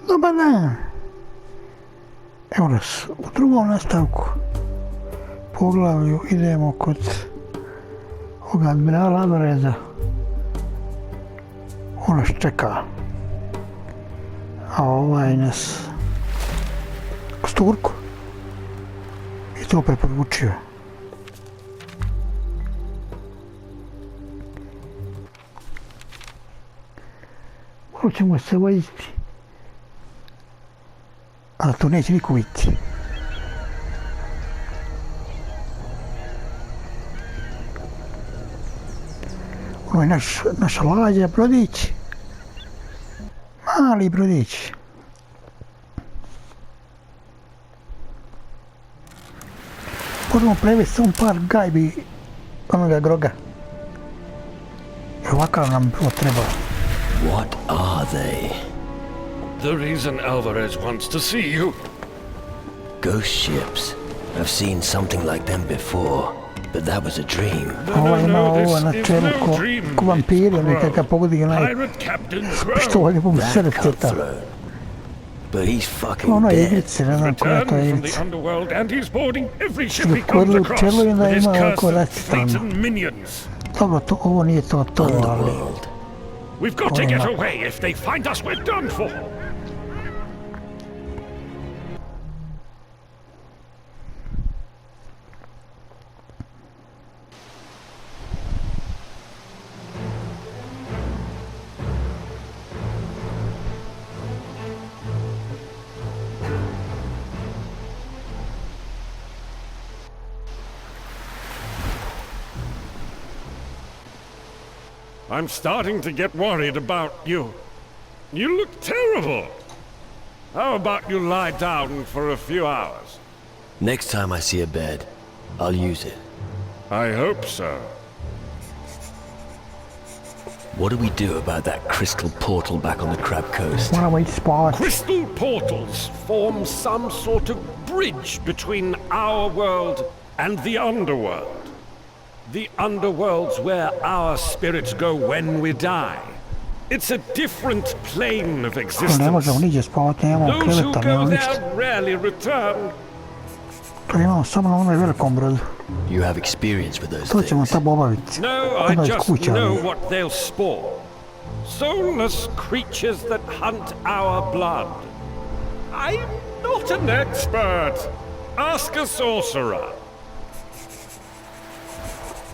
Dobar dan. Evo nas u drugom nastavku poglavlju idemo kod ovog admirala Alvareza. On nas čeka. A ovaj nas s Turku i to preporučio. Malo ćemo se voziti. Ali to neće niko vidjeti. Ovo je naša lađa, brodić. Mali brodić. Možemo prevesti samo par gajbi onoga groga. I ovakav nam bilo treba. What are they? The reason Alvarez wants to see you. Ghost ships. I've seen something like them before, but that was a dream. Ovo ima ovo na čelu ko vampiri, nekakav pogodi onaj pištolj po srce tamo. But he's fucking Ono je dead. igrice, ne znam koja to je igrica. Što kodili u čelu i onda ima ovako rascitano. Dobro, ovo nije to, ali... Underworld. We've got to get away. If they find us, we're done for. I'm starting to get worried about you. You look terrible. How about you lie down for a few hours? Next time I see a bed, I'll use it. I hope so. What do we do about that crystal portal back on the Crab Coast? Moramo ići spavati. Crystal portals form some sort of bridge between our world and the underworld. The underworld's where our spirits go when we die. It's a different plane of Ne existence. možemo niđe spavati, nemamo Those who kreveta, go nemamo ništa. there rarely return. To imamo samo na onoj velikom brodu. You have experience with those To ćemo things. tamo obaviti. No, I just know what they'll spawn. Soulless creatures that hunt our blood. I'm not an expert. Ask a sorcerer.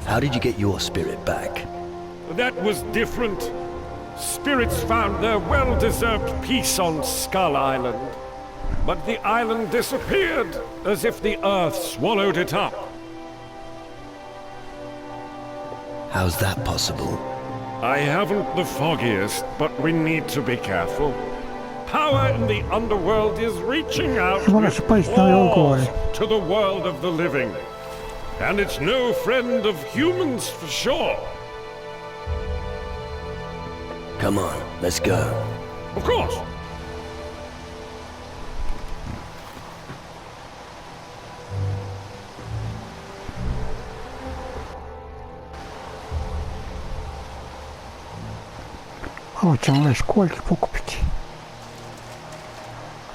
How did you get your spirit back? That was different. Spirits found their well-deserved peace on Skull Island. But the island disappeared, as if the earth swallowed it up. How's that possible? I haven't the foggiest, but we need to be careful. Power in the underworld is reaching out with claws to the world of the living. And it's no friend of humans for sure. Come on, let's go. Of course. Ovo ćemo ove školjke pokupiti.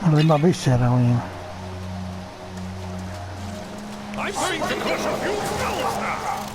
Ali ima bisera u njima. I'm going to crush a few skulls now.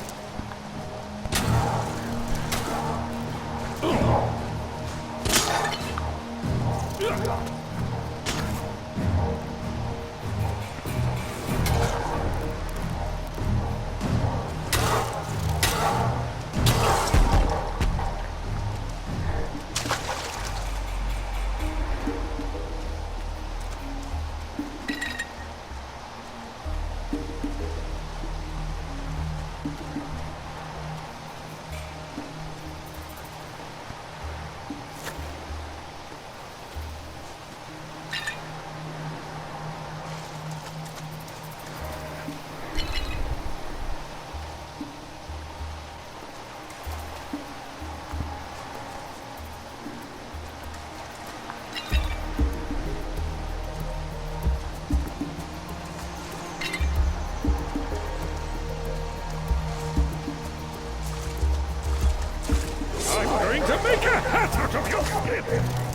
to make a hat out of your skin!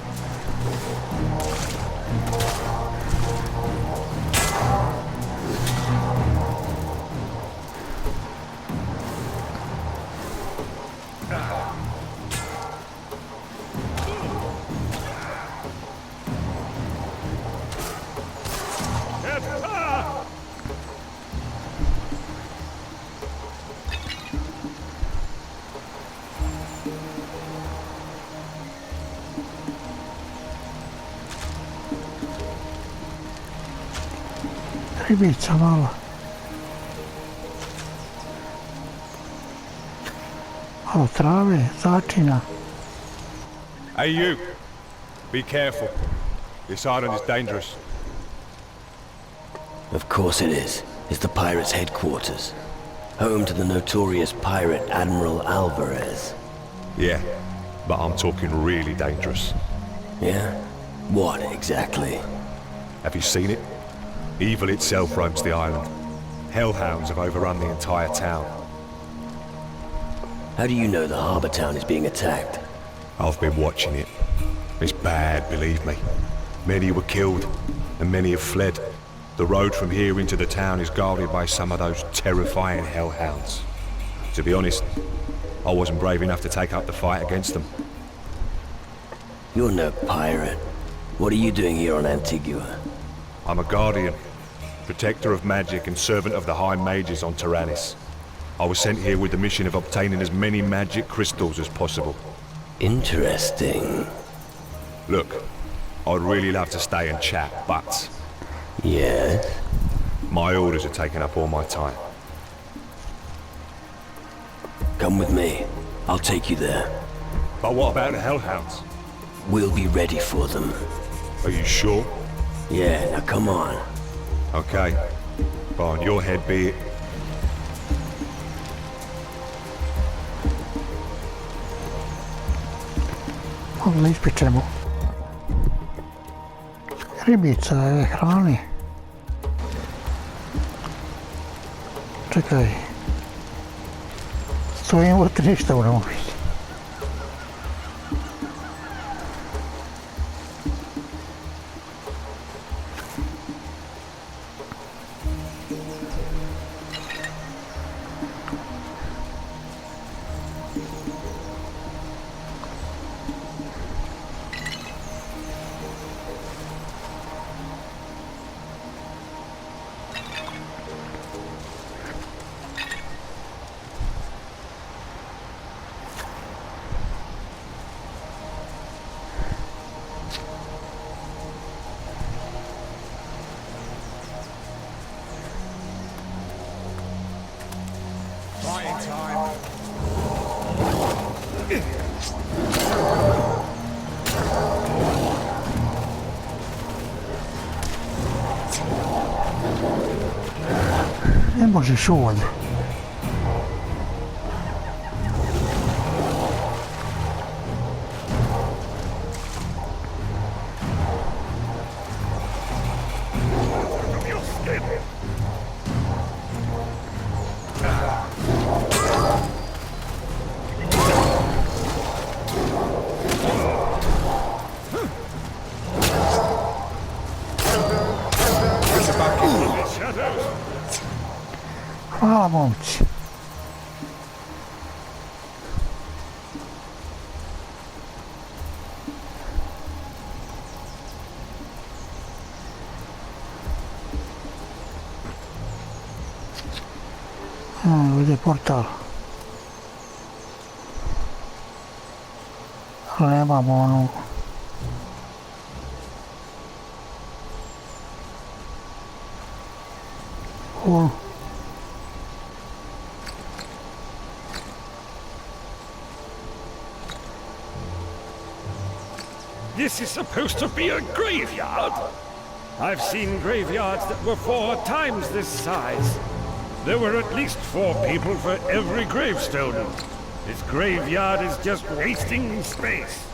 Rivica malo. Malo trave, začina. Hey you, be careful. This island is dangerous. Of course it is. It's the pirates' headquarters. Home to the notorious pirate Admiral Alvarez. Yeah, but I'm talking really dangerous. Yeah? What exactly? Have you seen it? Evil itself roams the island. Hellhounds have overrun the entire town. How do you know the harbor town is being attacked? I've been watching it. It's bad, believe me. Many were killed, and many have fled. The road from here into the town is guarded by some of those terrifying hellhounds. To be honest, I wasn't brave enough to take up the fight against them. You're no pirate. What are you doing here on Antigua? I'm a guardian, protector of magic and servant of the High Mages on Tyrannus. I was sent here with the mission of obtaining as many magic crystals as possible. Interesting. Look, I'd really love to stay and chat, but Yes? my orders are taking up all my time. Come with me. I'll take you there. But what about the hellhounds? We'll be ready for them. Are you sure? Yeah, now come on. Okay. On your head be it. Mogli ispičemo. Ribica je hrani. Čekaj. Stojim ovdje ništa u nemoći. Ne možeš ovdje. Hvala momci. Ovdje je portal. Ali nemamo onu... This is supposed to be a graveyard. I've seen graveyards that were 4 times this size. There were at least 4 people for every gravestone. This graveyard is just wasting space.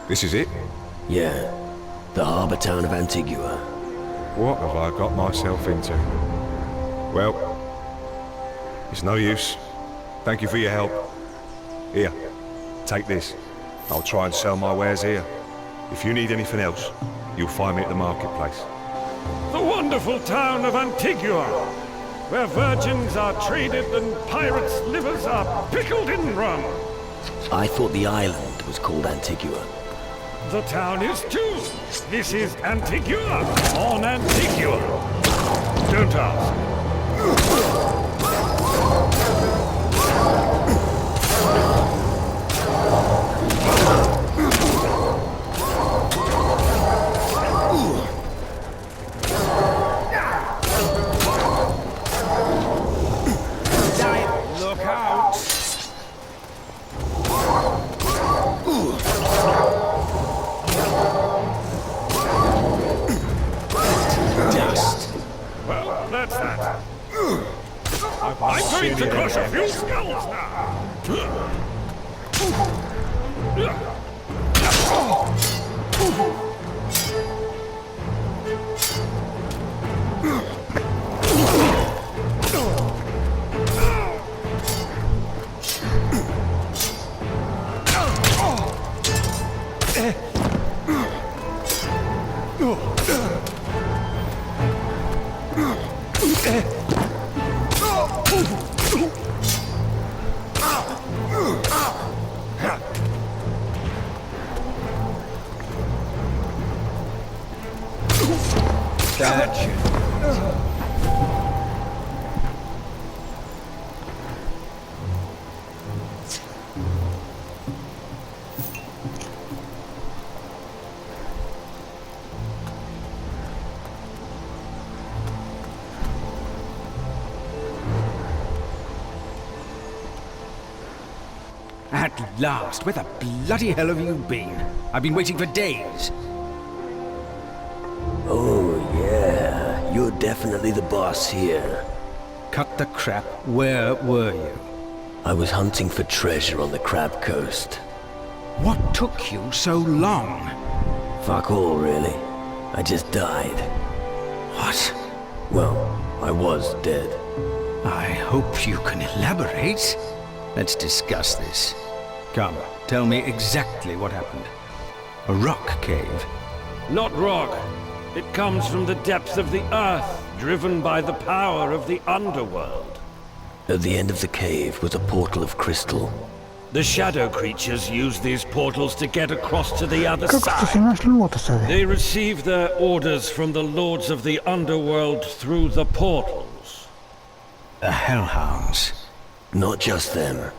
This is it? Yeah, the harbor town of Antigua. What have I got myself into? Well, it's no use. Thank you for your help. Here, take this. I'll try and sell my wares here. If you need anything else, you'll find me at the marketplace. The wonderful town of Antigua, where virgins are traded and pirates' livers are pickled in rum. I thought the island was called Antigua. The town is too. This is Antigua, on Antigua. Don't ask. Look out! Dust. Well, that's that. I'm going to crush a few skulls now. At last, where the bloody hell have you been? I've been waiting for days. Oh, yeah. You're definitely the boss here. Cut the crap. Where were you? I was hunting for treasure on the Crab Coast. What took you so long? Fuck all, really. I just died. What? Well, I was dead. I hope you can elaborate. Let's discuss this. Come, tell me exactly what happened. A rock cave? Not rock. It comes from the depths of the earth, driven by the power of the underworld. At the end of the cave was a portal of crystal. The shadow creatures use these portals to get across to the other Kako se side. našli unutra sada? They receive their orders from the lords of the underworld through the portals. The Hellhounds. Not just them.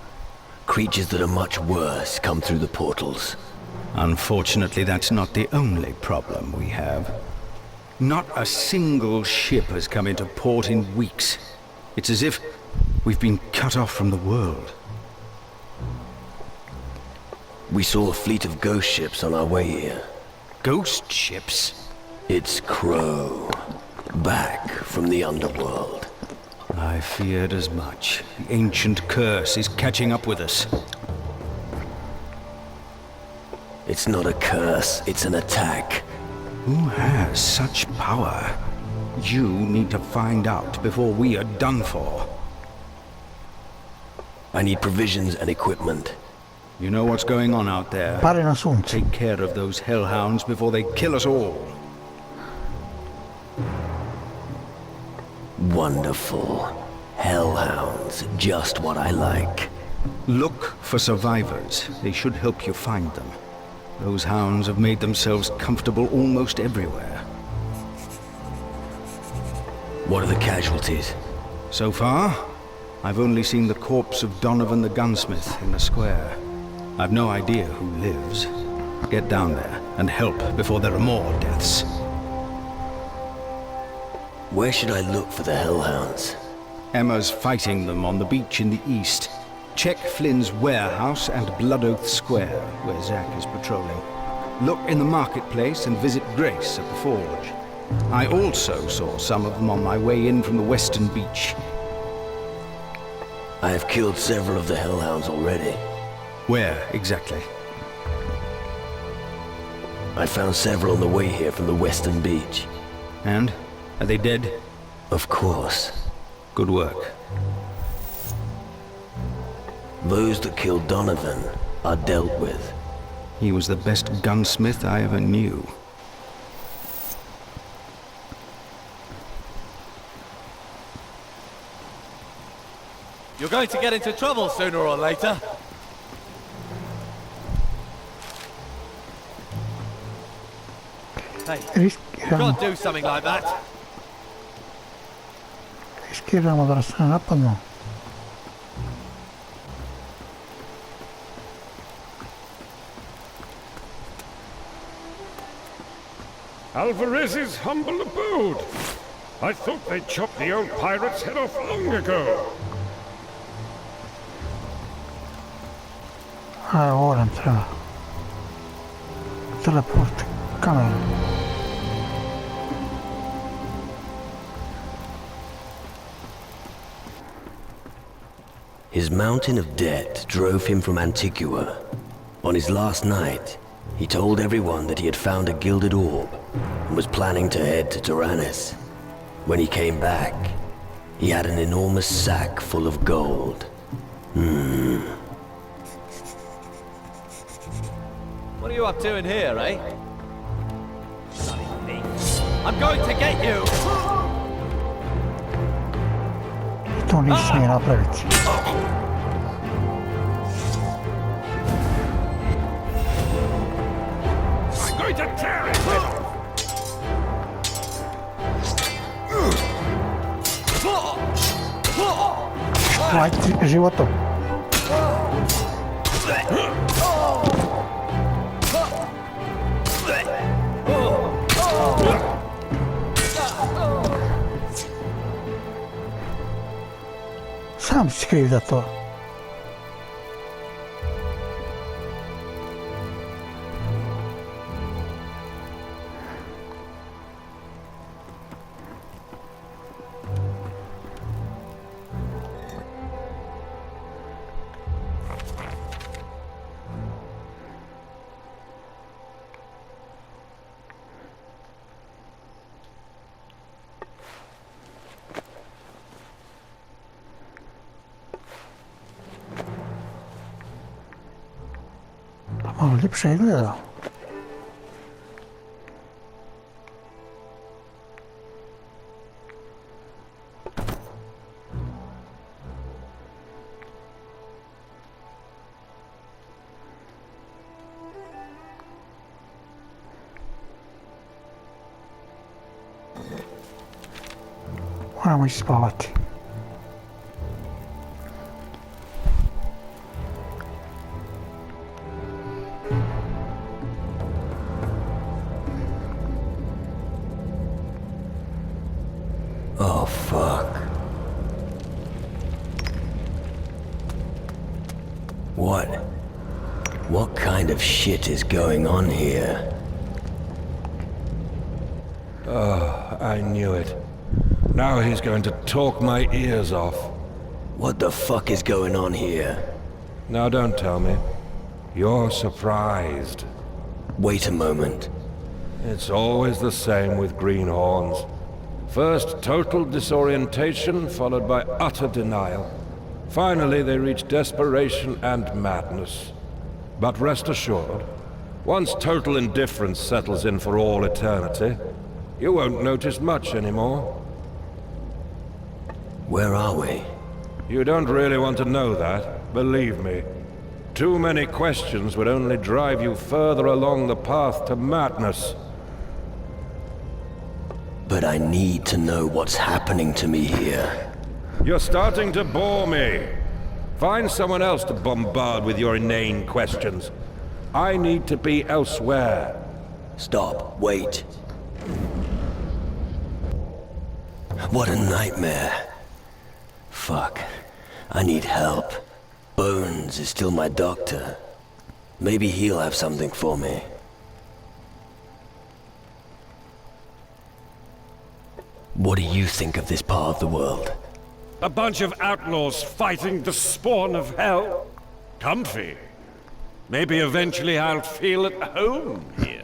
Creatures that are much worse come through the portals. Unfortunately, that's not the only problem we have. Not a single ship has come into port in weeks. It's as if we've been cut off from the world. We saw a fleet of ghost ships on our way here. Ghost ships? It's Crow. Back from the underworld. I feared as much. The ancient curse is catching up with us. It's not a curse, it's an attack. Who has such power? You need to find out before we are done for. I need provisions and equipment. You know what's going on out there. Pari na sunce. Take care of those hellhounds before they kill us all. Wonderful. Hellhounds, just what I like. Look for survivors. They should help you find them. Those hounds have made themselves comfortable almost everywhere. What are the casualties? So far, I've only seen the corpse of Donovan the gunsmith in the square. I've no idea who lives. Get down there and help before there are more deaths. Where should I look for the hellhounds? Emma's fighting them on the beach in the east. Check Flynn's warehouse and Blood Oath Square, where Zack is patrolling. Look in the marketplace and visit Grace at the forge. I also saw some of them on my way in from the western beach. I have killed several of the hellhounds already. Where exactly? I found several on the way here from the western beach. And? Are they dead? Of course. Good work. Those that killed Donovan are dealt with. He was the best gunsmith I ever knew. You're going to get into trouble sooner or later. Hey, you can't do something like that. Riskiramo da nas ne napadnu. Alvarez's humble abode. I thought they chopped the old pirate's head off long ago. Ora nam treba. Teleport kamera. His mountain of debt drove him from Antigua. On his last night, he told everyone that he had found a gilded orb and was planning to head to Tyrannus. When he came back, he had an enormous sack full of gold. What are you up to in here, eh? Bloody thief. I'm going to get you! To nič smije napraviti. I'm going to tear it! Ajde, životom. Sam si kriv za to. Malo ljepše izgleda. Moramo ići spavati. Oh, fuck. What kind of shit is going on here? Oh, I knew it. Now he's going to talk my ears off. What the fuck is going on here? Now don't tell me. You're surprised. Wait a moment. It's always the same with greenhorns. First, total disorientation, followed by utter denial. Finally, they reach desperation and madness. But rest assured, once total indifference settles in for all eternity, you won't notice much anymore. Where are we? You don't really want to know that, believe me. Too many questions would only drive you further along the path to madness. But I need to know what's happening to me here. You're starting to bore me. Find someone else to bombard with your inane questions. I need to be elsewhere. Stop. Wait. What a nightmare. Fuck. I need help. Bones is still my doctor. Maybe he'll have something for me. What do you think of this part of the world? A bunch of outlaws fighting the spawn of hell. Comfy. Maybe eventually I'll feel at home here.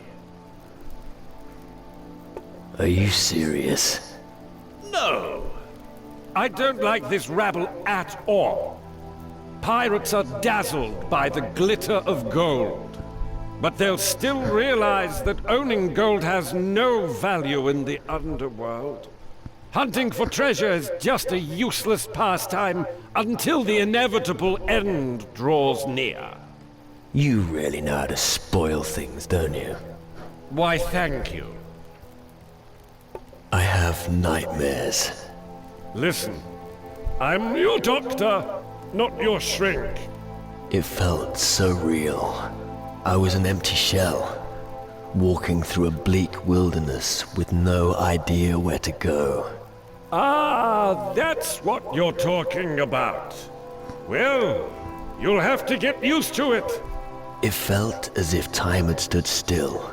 Are you serious? No. I don't like this rabble at all. Pirates are dazzled by the glitter of gold. But they'll still realize that owning gold has no value in the underworld. Hunting for treasure is just a useless pastime until the inevitable end draws near. You really know how to spoil things, don't you? Why, thank you. I have nightmares. Listen, I'm your doctor, not your shrink. It felt so real. I was an empty shell, walking through a bleak wilderness with no idea where to go. Ah, that's what you're talking about. Well, you'll have to get used to it. It felt as if time had stood still.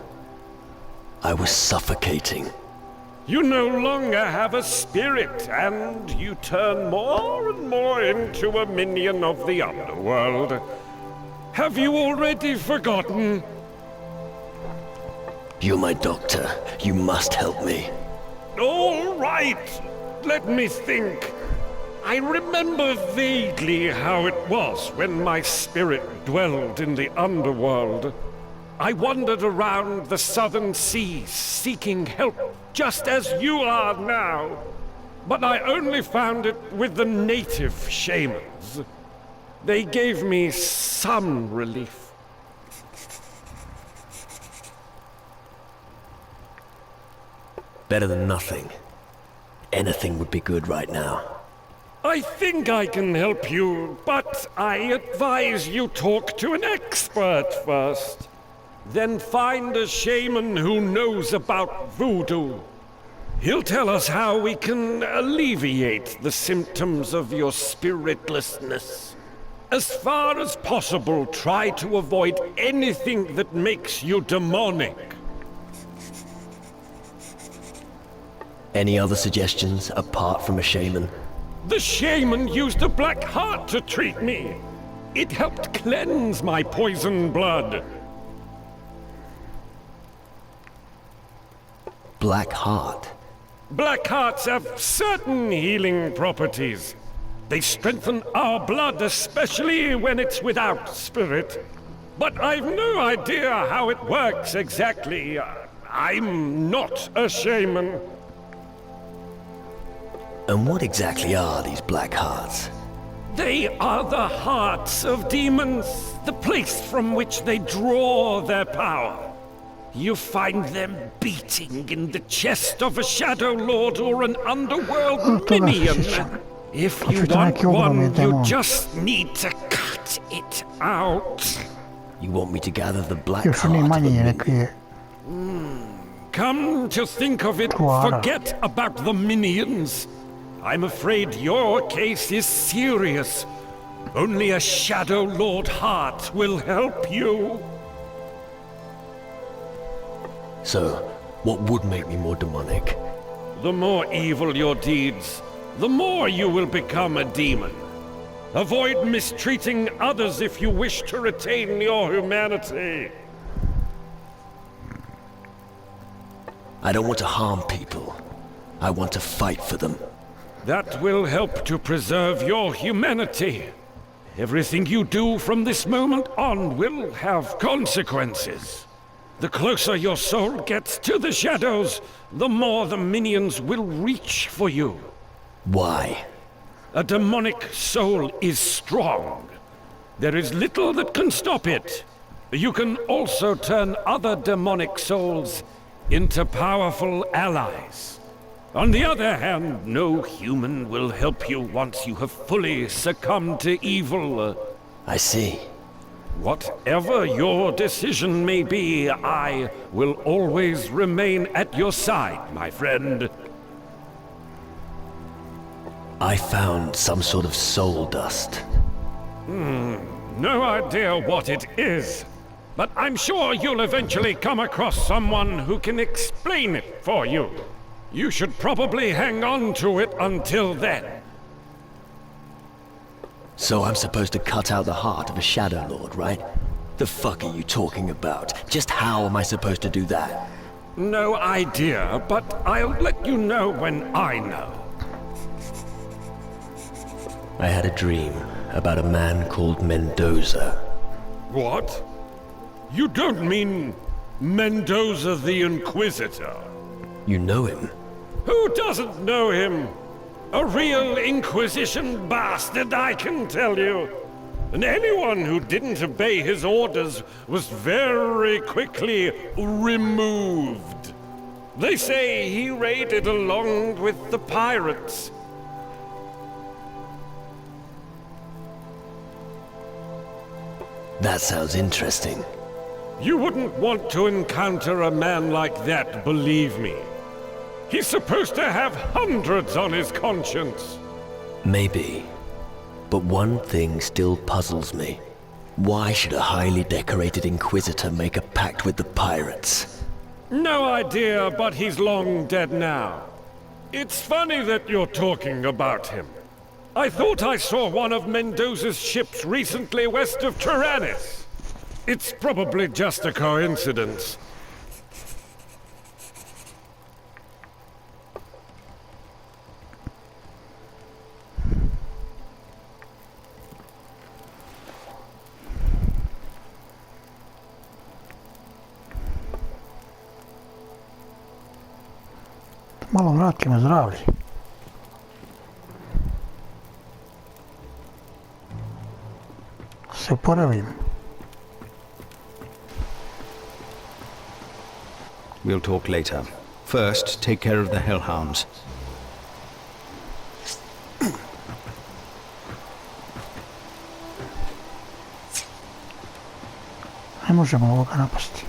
I was suffocating. You no longer have a spirit, and you turn more and more into a minion of the underworld. Have you already forgotten? You're my doctor. You must help me. All right. Let me think. I remember vaguely how it was when my spirit dwelled in the underworld. I wandered around the southern seas seeking help, just as you are now. But I only found it with the native shamans. They gave me some relief. Better than nothing. Anything would be good right now. I think I can help you, but I advise you talk to an expert first. Then find a shaman who knows about voodoo. He'll tell us how we can alleviate the symptoms of your spiritlessness. As far as possible, try to avoid anything that makes you demonic. Any other suggestions apart from a shaman? The shaman used a black heart to treat me. It helped cleanse my poison blood. Black heart? Black hearts have certain healing properties. They strengthen our blood, especially when it's without spirit. But I've no idea how it works exactly. I'm not a shaman. And what exactly are these black hearts? They are the hearts of demons, the place from which they draw their power. You find them beating in the chest of a Shadow Lord or an underworld minion. If you want one, you just need to cut it out. You want me to gather the black heart? Come to think of it, forget about the minions. I'm afraid your case is serious. Only a Shadow Lord heart will help you. So, what would make me more demonic? The more evil your deeds, the more you will become a demon. Avoid mistreating others if you wish to retain your humanity. I don't want to harm people. I want to fight for them. That will help to preserve your humanity. Everything you do from this moment on will have consequences. The closer your soul gets to the shadows, the more the minions will reach for you. Why? A demonic soul is strong. There is little that can stop it. You can also turn other demonic souls into powerful allies. On the other hand, no human will help you once you have fully succumbed to evil. I see. Whatever your decision may be, I will always remain at your side, my friend. I found some sort of soul dust. No idea what it is, but I'm sure you'll eventually come across someone who can explain it for you. You should probably hang on to it until then. So I'm supposed to cut out the heart of a Shadow Lord, right? The fuck are you talking about? Just how am I supposed to do that? No idea, but I'll let you know when I know. I had a dream about a man called Mendoza. What? You don't mean Mendoza the Inquisitor? You know him? Who doesn't know him? A real Inquisition bastard, I can tell you. And anyone who didn't obey his orders was very quickly removed. They say he raided along with the pirates. That sounds interesting. You wouldn't want to encounter a man like that, believe me. He's supposed to have hundreds on his conscience. Maybe. But one thing still puzzles me. Why should a highly decorated Inquisitor make a pact with the pirates? No idea, but he's long dead now. It's funny that you're talking about him. I thought I saw one of Mendoza's ships recently west of Tyrannus. It's probably just a coincidence. Malo vratimo zdravlje. Se oporavim. We'll talk later. First, take care of the hellhounds. Ne možemo ovoga napasti.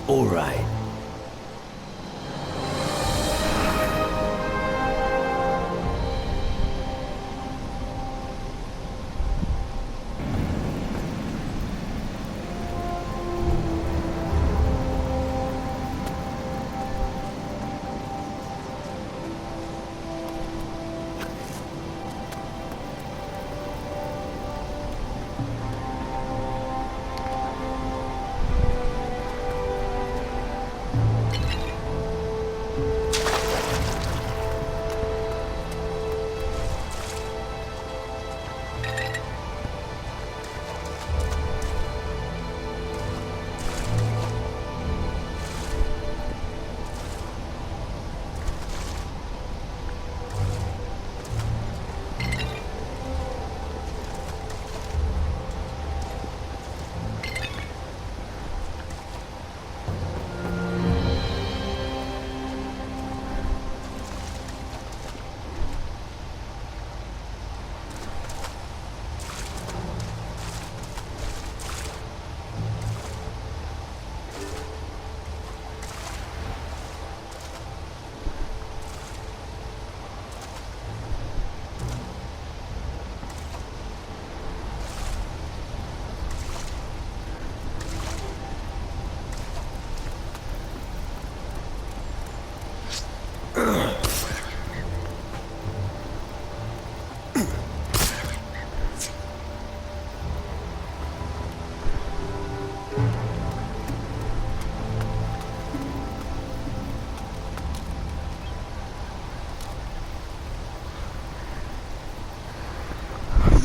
All right.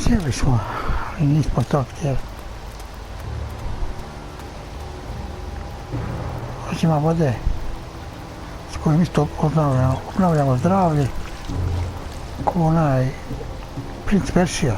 Cijeli smo i nismo to htjeli. Ima vode s kojim isto obnavljamo zdravlje ko onaj princ Peršija.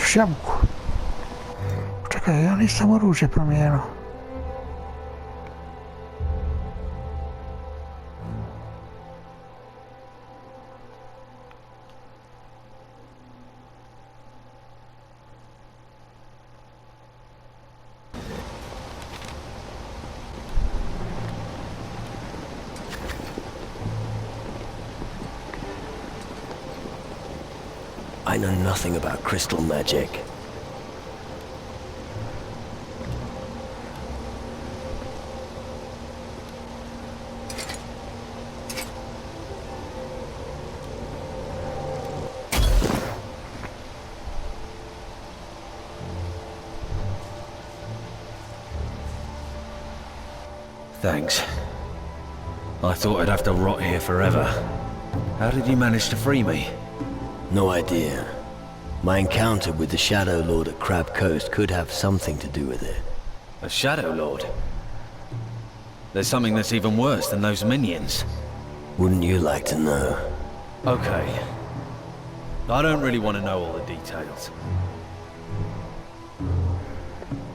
šljamku. Čekaj, ja nisam oružje promijenio. I know nothing about crystal magic. Thanks. I thought I'd have to rot here forever. How did you manage to free me? No idea. My encounter with the Shadow Lord at Crab Coast could have something to do with it. A Shadow Lord? There's something that's even worse than those minions. Wouldn't you like to know? Okay. I don't really want to know all the details.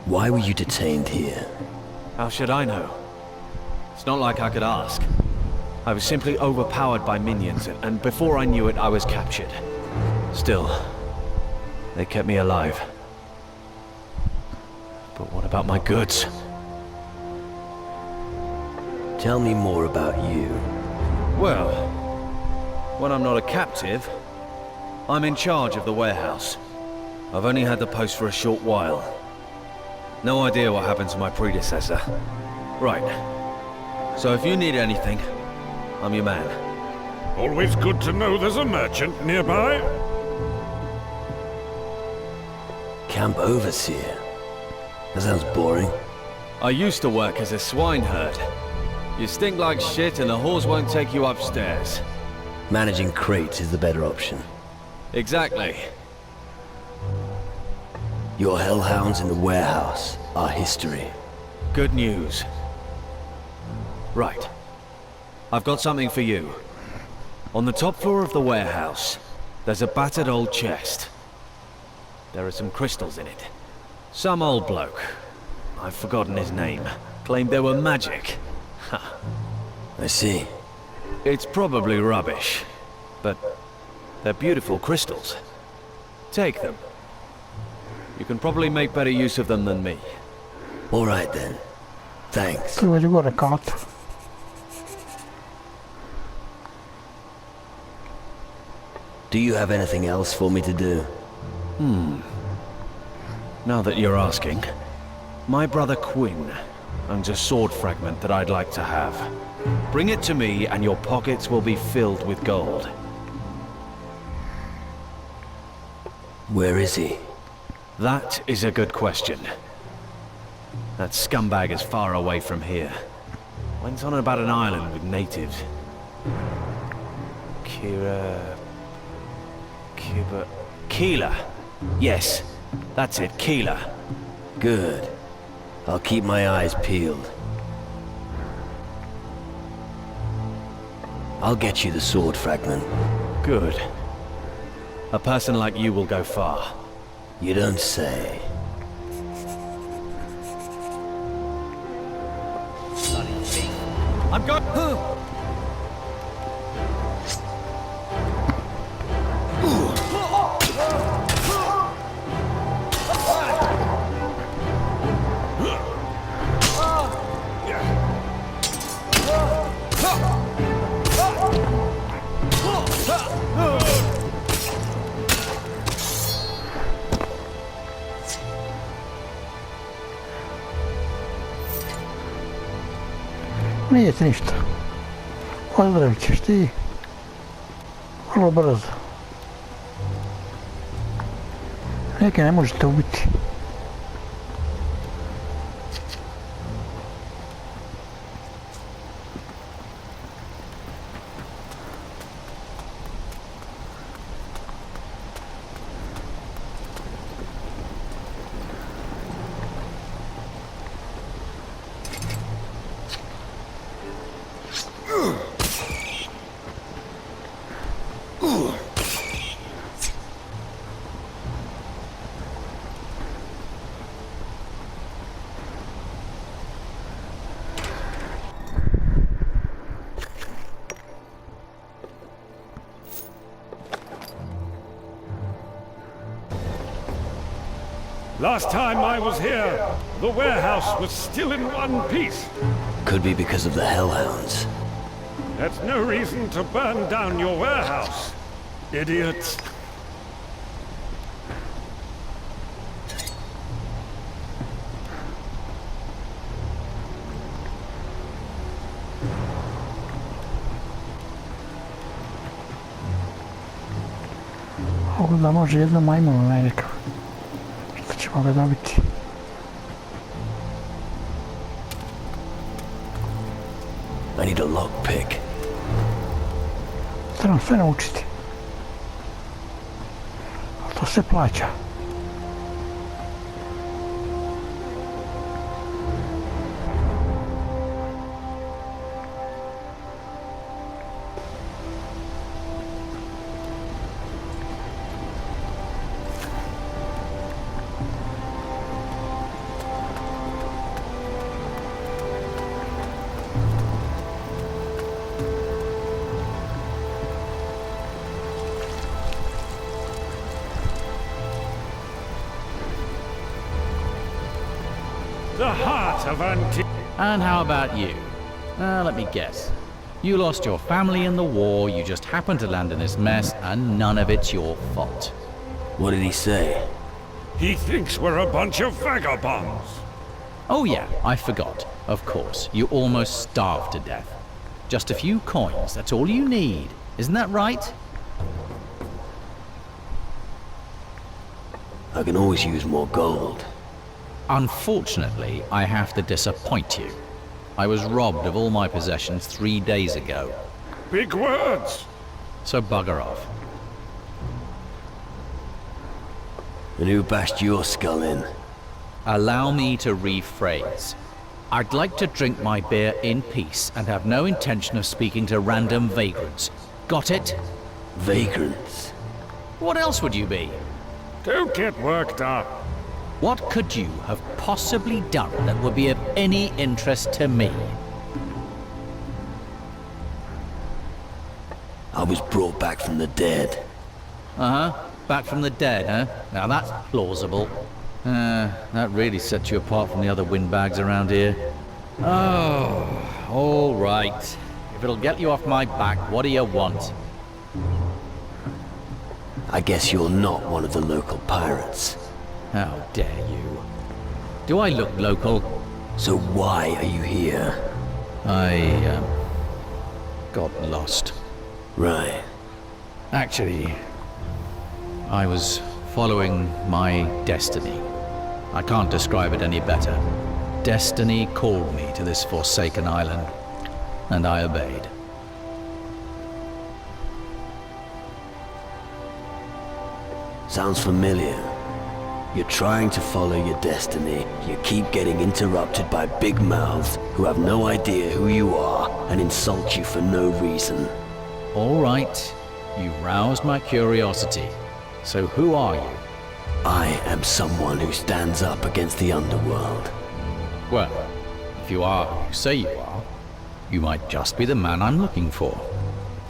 Why were you detained here? How should I know? It's not like I could ask. I was simply overpowered by minions, and before I knew it, I was captured. Still, they kept me alive. But what about my goods? Tell me more about you. Well, when I'm not a captive, I'm in charge of the warehouse. I've only had the post for a short while. No idea what happened to my predecessor. Right. So if you need anything, I'm your man. Always good to know there's a merchant nearby. Camp Overseer? That sounds boring. I used to work as a swineherd. You stink like shit and the whores won't take you upstairs. Managing crates is the better option. Exactly. Your hellhounds in the warehouse are history. Good news. Right. I've got something for you. On the top floor of the warehouse, there's a battered old chest. There are some crystals in it. Some old bloke, I've forgotten his name, claimed they were magic. Ha. I see. It's probably rubbish, but they're beautiful crystals. Take them. You can probably make better use of them than me. All right then. Thanks. Tu vedi gore kat. Do you have anything else for me to do? Now that you're asking, my brother Quinn owns a sword fragment that I'd like to have. Bring it to me and your pockets will be filled with gold. Where is he? That is a good question. That scumbag is far away from here. Went on about an island with natives. Keela. Yes, that's it, Keela. Good. I'll keep my eyes peeled. I'll get you the sword fragment. Good. A person like you will go far. You don't say. Bloody thief. I'm going... Nije ti ništa. Ozdravit ćeš ti. Vrlo brzo. Neke ne možete ubiti. Last time I was here, the warehouse was still in one piece. Could be because of the hellhounds. That's no reason to burn down your warehouse, idiots. Ovo da može jedno majmuno najrekao. Što ćemo ga dobiti? I need a lockpick. Trebam sve naučiti. Ali to se plaća. The heart of Antigua. And how about you? Let me guess. You lost your family in the war, you just happened to land in this mess, and none of it's your fault. What did he say? He thinks we're a bunch of vagabonds. Oh yeah, I forgot. Of course, you almost starved to death. Just a few coins, that's all you need. Isn't that right? I can always use more gold. Unfortunately, I have to disappoint you. I was robbed of all my possessions 3 days ago. Big words. So bugger off. And who bashed your skull in? Allow me to rephrase. I'd like to drink my beer in peace and have no intention of speaking to random vagrants. Got it? Vagrants? What else would you be? Don't get worked up. What could you have possibly done that would be of any interest to me? I was brought back from the dead. Uh-huh. Back from the dead, huh? Now that's plausible. That really sets you apart from the other windbags around here. Oh, all right. If it'll get you off my back, what do you want? I guess you're not one of the local pirates. How dare you? Do I look local? So why are you here? I, got lost. Right. Actually, I was following my destiny. I can't describe it any better. Destiny called me to this forsaken island, and I obeyed. Sounds familiar. You're trying to follow your destiny. You keep getting interrupted by big mouths who have no idea who you are and insult you for no reason. All right, you roused my curiosity. So who are you? I am someone who stands up against the underworld. Well, if you are who you say you are, you might just be the man I'm looking for.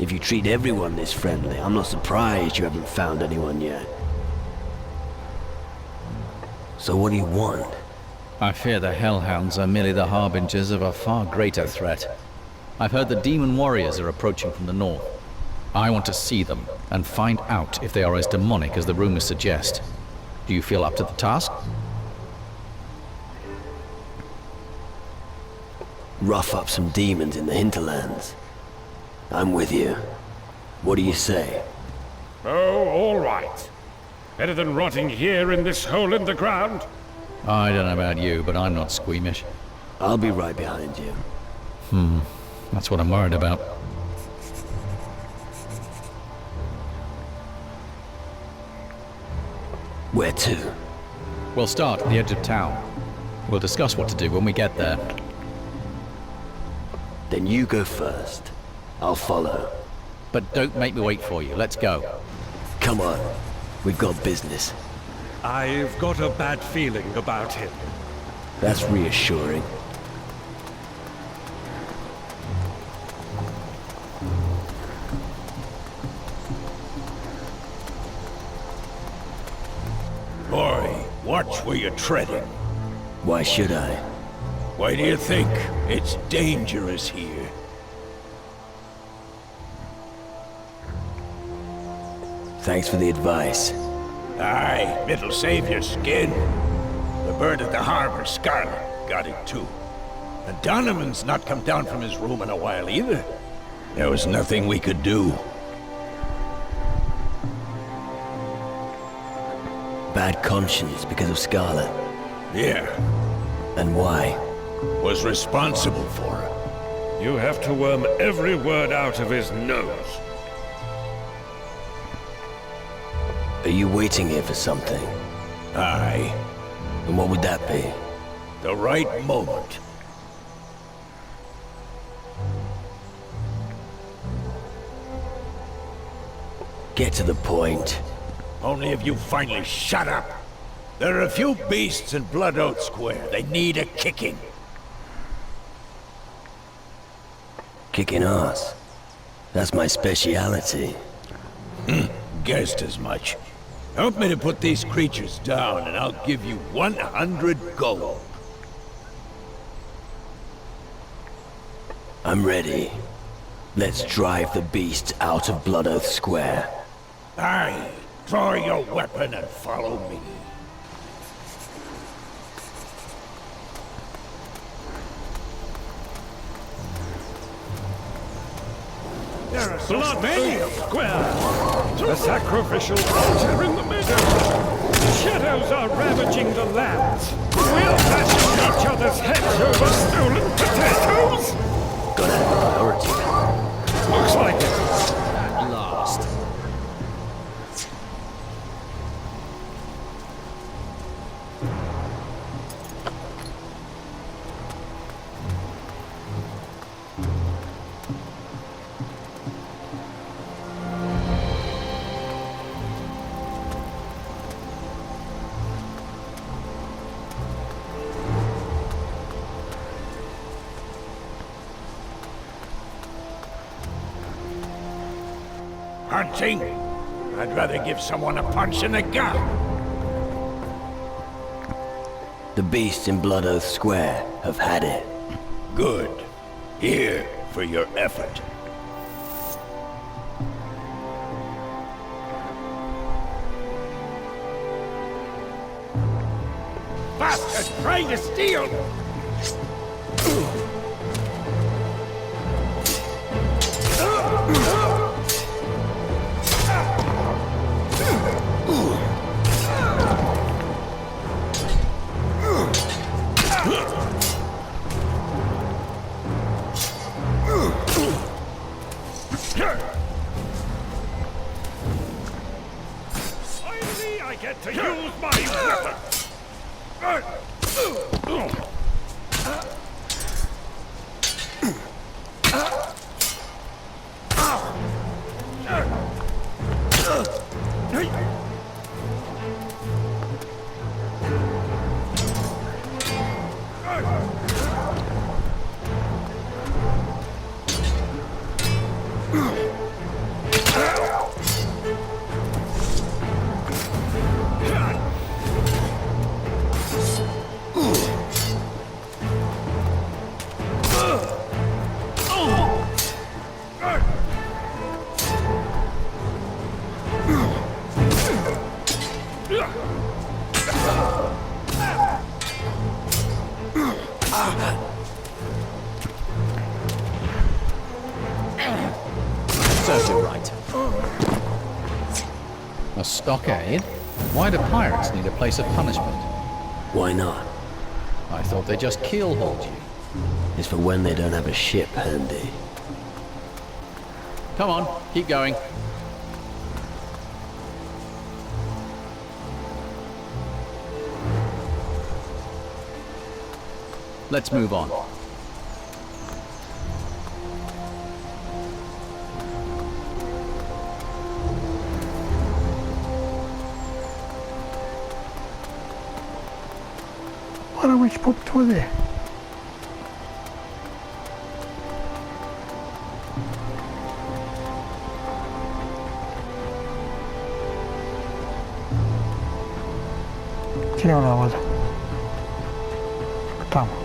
If you treat everyone this friendly, I'm not surprised you haven't found anyone yet. So what do you want? I fear the Hellhounds are merely the harbingers of a far greater threat. I've heard the demon warriors are approaching from the north. I want to see them and find out if they are as demonic as the rumors suggest. Do you feel up to the task? Rough up some demons in the hinterlands. I'm with you. What do you say? Oh, all right. Better than rotting here in this hole in the ground. I don't know about you, but I'm not squeamish. I'll be right behind you. That's what I'm worried about. Where to? We'll start at the edge of town. We'll discuss what to do when we get there. Then you go first. I'll follow. But don't make me wait for you. Let's go. Come on. We've got business. I've got a bad feeling about him. That's reassuring. Boy, Watch where you're treading. Why should I? Why do you think? It's dangerous here. Thanks for the advice. Aye, it'll save your skin. The bird at the harbor, Scarlet, got it too. And Donovan's not come down from his room in a while either. There was nothing we could do. Bad conscience because of Scarlet. Yeah, And why? was responsible for it. You have to worm every word out of his nose. Are you waiting here for something? Aye, And what would that be? the right moment. Get to the point. Only if you finally shut up. There are a few beasts in Blood Oath Square. They need a kicking. Kicking ass. That's my speciality. Guessed as much. Help me to put these creatures down, and I'll give you 100 gold. I'm ready. Let's drive the beast out of Blood Oath Square. Aye, draw your weapon and follow me. There are blood square. The sacrificial altar in the middle. Shadows are ravaging the lands. We'll bash each other's heads over stolen potatoes. Gotta have priority. Looks like it. At last. Hunting? I'd rather give someone a punch in the gut. The beasts in Blood Oath Square have had it. Good. Here for your effort. Bastard trying to steal! Finally, I get to use my weapon. Serves you right. A stockade? Why do pirates need a place of punishment? Why not? I thought they just keelhauled you. It's for when they don't have a ship handy. Come on, keep going. Let's move on. Para which pub to there? seuraavalla. Tamo.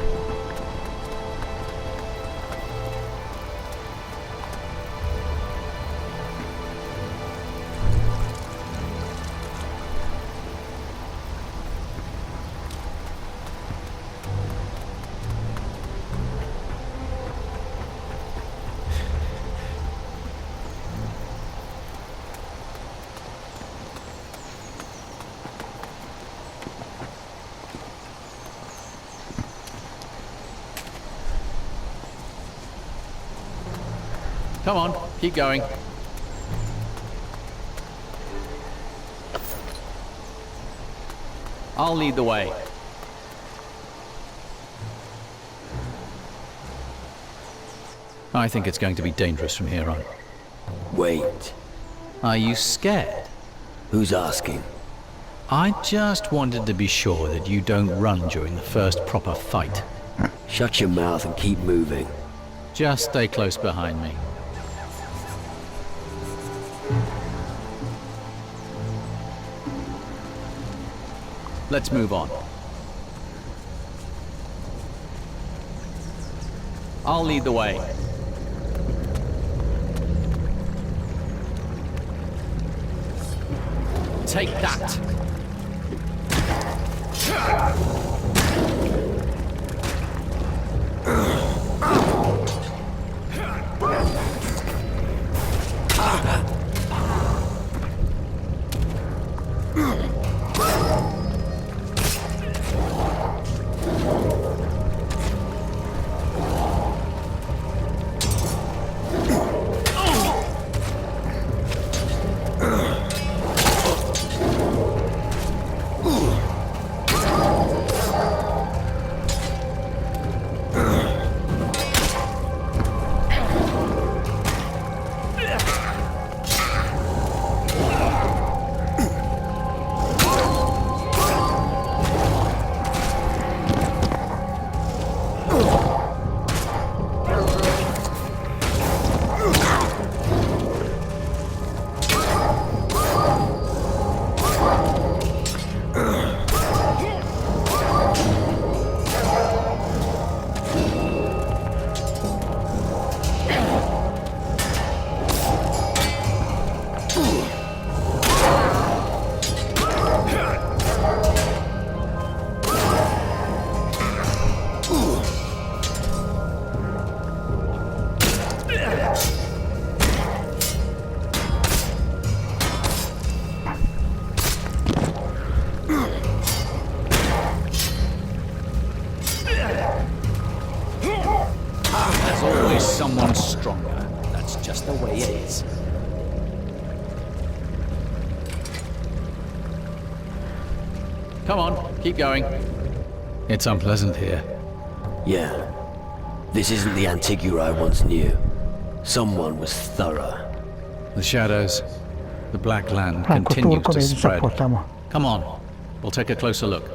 Come on, keep going. I'll lead the way. I think it's going to be dangerous from here on. Wait, Are you scared? who's asking? I just wanted to be sure that you don't run during the first proper fight. Shut your mouth and keep moving. Just stay close behind me. Let's move on. I'll lead the way. Take that! Someone stronger. That's just the way it is. Come on, keep going. It's unpleasant here. Yeah. This isn't the Antigua I once knew. Someone was thorough. The shadows, the black land continues to spread. Come on, we'll take a closer look.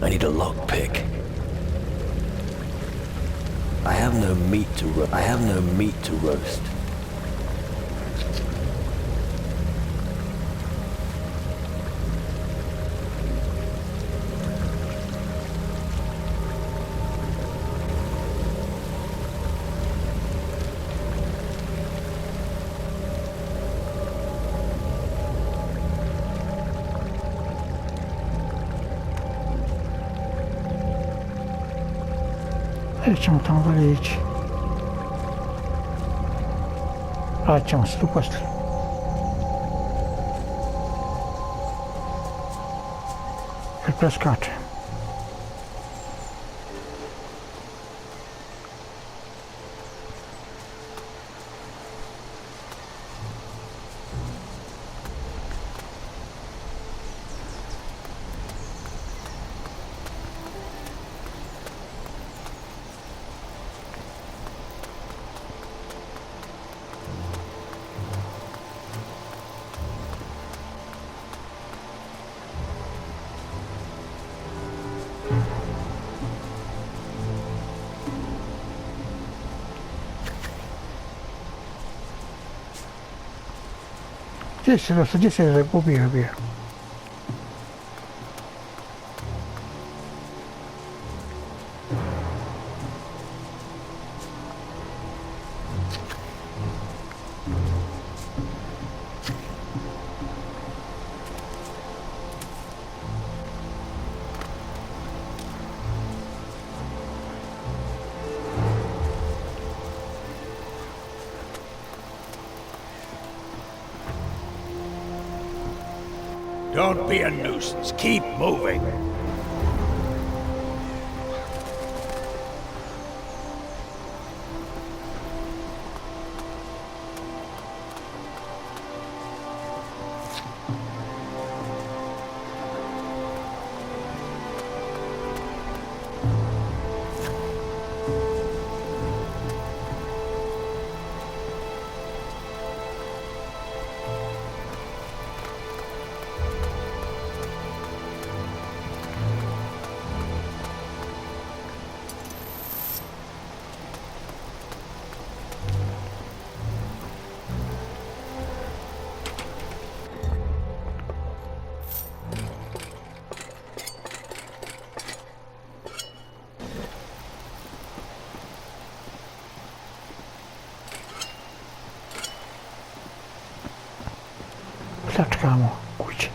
I need a lockpick. I have no meat to roast. Идем там валить. Прачем ступость. И прескачем. This is a booby here. Don't be a nuisance. Keep moving. Pljačkamo kuće.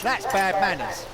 That's bad manners.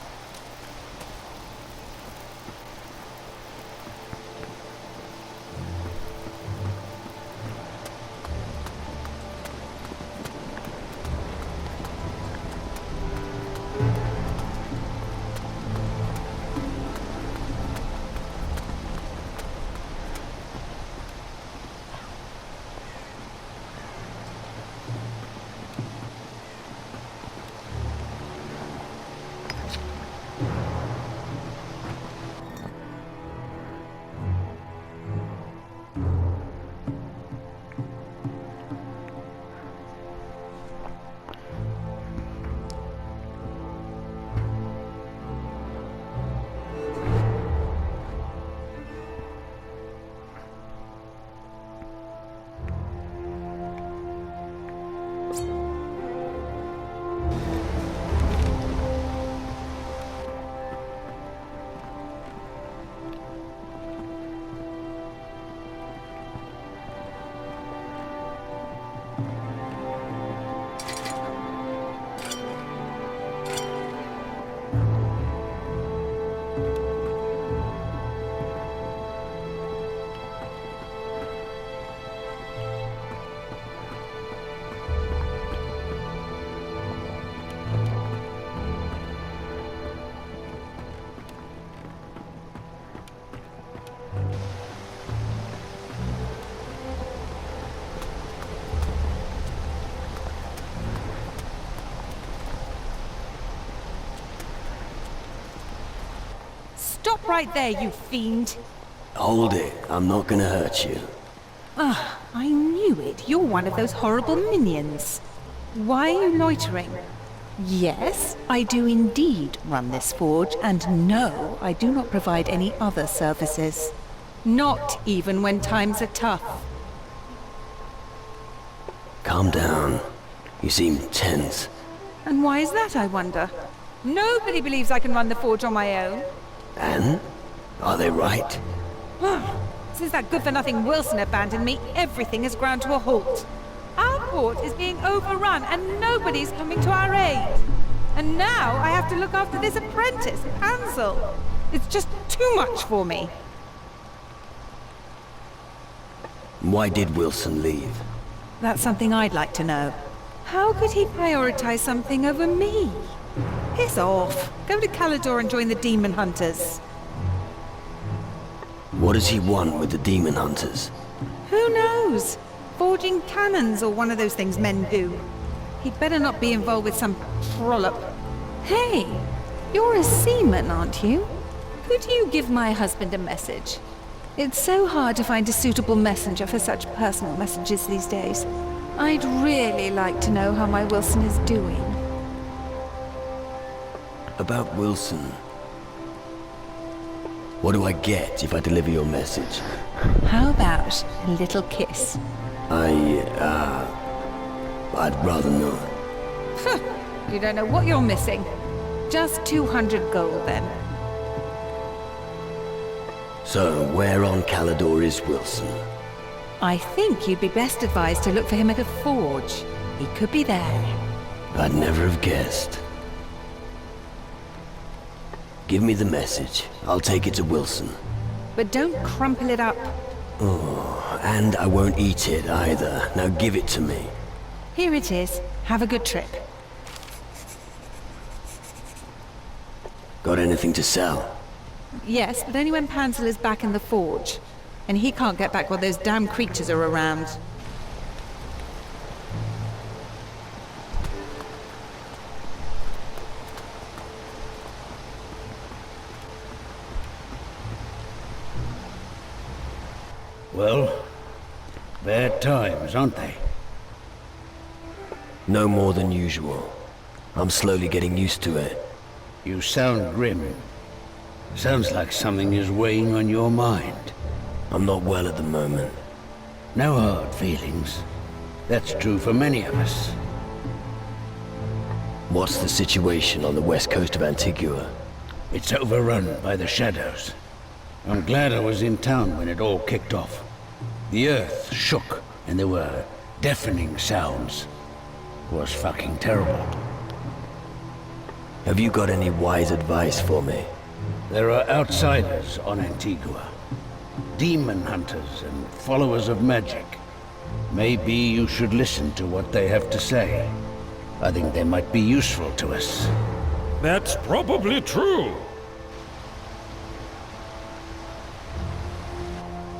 Stop right there, you fiend! Hold it. I'm not gonna hurt you. Ah, I knew it. You're one of those horrible minions. Why are you loitering? Yes, I do indeed run this forge, and no, I do not provide any other services. Not even when times are tough. Calm down. You seem tense. And why is that, I wonder? Nobody believes I can run the forge on my own. And? Are they right? Since that good-for-nothing Wilson abandoned me, everything has ground to a halt. Our port is being overrun and nobody's coming to our aid. And now I have to look after this apprentice, Ansel. It's just too much for me. Why did Wilson leave? That's something I'd like to know. How could he prioritize something over me? Piss off. Go to Calidor and join the Demon Hunters. What does he want with the Demon Hunters? Who knows? Forging cannons or one of those things men do. He'd better not be involved with some trollop. Hey, you're a seaman, aren't you? Could you give my husband a message? It's so hard to find a suitable messenger for such personal messages these days. I'd really like to know how my Wilson is doing. About Wilson. What do I get if I deliver your message? How about a little kiss? I'd rather not. You don't know what you're missing. Just 200 gold, then. So, where on Calidor is Wilson? I think you'd be best advised to look for him at a forge. He could be there. I'd never have guessed. Give me the message. I'll take it to Wilson. But don't crumple it up. Oh, and I won't eat it either. Now give it to me. Here it is. Have a good trip. Got anything to sell? Yes, but only when Pansel is back in the forge. And he can't get back while those damn creatures are around. Well, bad times, aren't they? No more than usual. I'm slowly getting used to it. You sound grim. Sounds like something is weighing on your mind. I'm not well at the moment. No hard feelings. That's true for many of us. What's the situation on the west coast of Antigua? It's overrun by the shadows. I'm glad I was in town when it all kicked off. The earth shook, and there were deafening sounds. It was fucking terrible. Have you got any wise advice for me? There are outsiders on Antigua. Demon hunters and followers of magic. Maybe you should listen to what they have to say. I think they might be useful to us. That's probably true.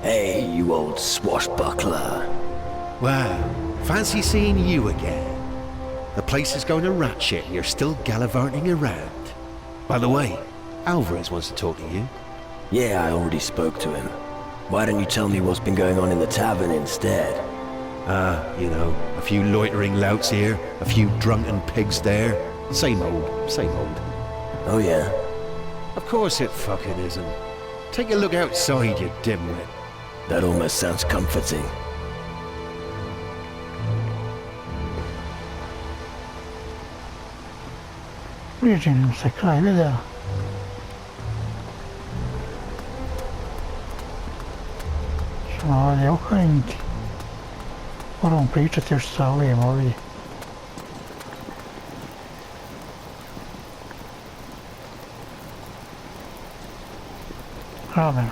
Hey, you old swashbuckler. Wow, fancy seeing you again. The place is going to rat shit and you're still gallivanting around. By the way, Alvarez wants to talk to you. Yeah, I already spoke to him. Why don't you tell me what's been going on in the tavern instead? You know, a few loitering louts here, a few drunken pigs there. Same old, same old. Oh yeah? Of course it fucking isn't. Take a look outside, you dimwit. That almost sounds comforting. Riesci non si crede. Sono le occorrenti. Moram pričati još sa ovim ovdje. Rameno.